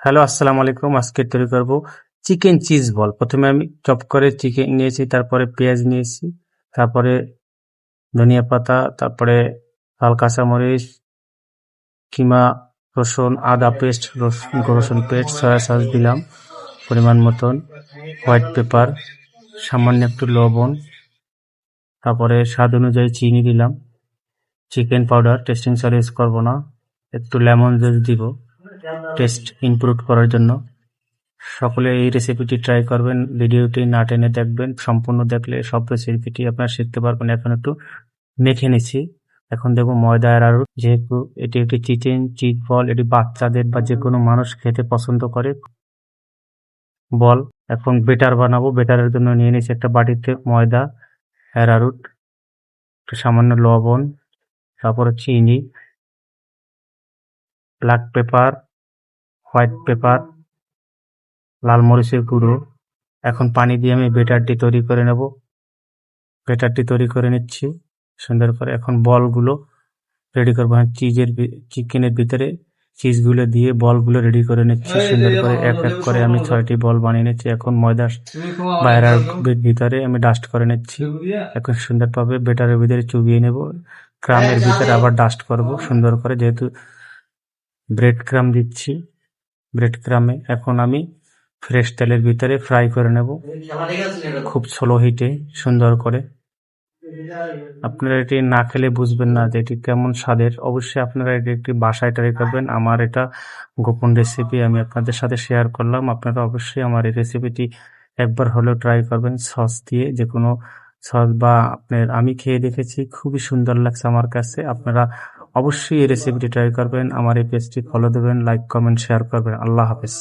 Hello, আসসালামু আলাইকুম। আজকে তৈরি করব চিকেন চিজ বল। প্রথমে আমি চপ করে চিকেন নিয়েছি, তারপরে পেঁয়াজ নিয়েছি, তারপরে ধনিয়া পাতা, তারপরে লাল কাঁচামরিচ, কিমা, রসুন, আদা পেস্ট, রসুন পেস্ট, সয়া সস দিলাম পরিমাণ মতন, হোয়াইট পেপার, সামান্য একটু লবণ, তারপরে স্বাদ অনুযায়ী চিনি দিলাম, chicken powder, testing salt use করবো না, একটু লেমন জুস দিব টেস্ট ইমপ্রুভ করার জন্য। সকলে এই রেসিপিটি ট্রাই করবেন, ভিডিওটি না টেনে দেখবেন, সম্পূর্ণ দেখলে সব রেসিপিটি আপনারা শিখতে পারবেন। এখন একটু মেখে নিচ্ছি, এখন দেবো ময়দা আর আলু। যেহেতু এটি একটি চিকেন চিজ বল, এটি বাচ্চাদের বা যে কোনো মানুষ খেতে পছন্দ করে বল। এখন বেটার বানাবো, বেটারের জন্য নিয়ে নিচ্ছি একটা বাটিতে ময়দা, অ্যারারুট, একটু সামান্য লবণ, তারপরে চিনি, ব্ল্যাক পেপার, হোয়াইট পেপার, লাল মরিচের গুঁড়ো। এখন পানি দিয়ে আমি বেটারটি তৈরি করে নেব। বেটারটি তৈরি করে নিচ্ছি সুন্দর করে। এখন বলগুলো রেডি করবো। চিকেনের ভিতরে চিজগুলো দিয়ে বলগুলো রেডি করে নিচ্ছি সুন্দর করে। এক এক করে আমি 6টি বল বানিয়ে নিচ্ছি। এখন ময়দা বাইরের ভিতরে আমি ডাস্ট করে নিচ্ছি। এখন সুন্দরভাবে বেটারের ভিতরে চুবিয়ে নেব। ক্রামের ভিতরে আবার ডাস্ট করব সুন্দর করে, যেহেতু ব্রেড ক্রাম দিচ্ছি। ব্রেড ক্রামে এখন আমি ফ্রেশ তেলের ভিতরে ফ্রাই করে নেব খুব স্লো হিটে সুন্দর করে। আপনারা এটি না খেলে বুঝবেন না যে এটি কেমন স্বাদের। অবশ্যই আপনারা এটি একটি বাসায় ট্রাই করবেন। আমার এটা গোপন রেসিপি আমি আপনাদের সাথে শেয়ার করলাম। আপনারা অবশ্যই আমার এই রেসিপিটি একবার হলেও ট্রাই করবেন, সস দিয়ে, যে কোনো সস বা আপনার। আমি খেয়ে দেখেছি, খুবই সুন্দর লাগছে আমার কাছে। আপনারা অবশ্যই এই রেসিপিটি ট্রাই করবেন। আমার এই পেজটি ফলো দেবেন, লাইক কমেন্ট শেয়ার করবেন। আল্লাহ হাফেজ।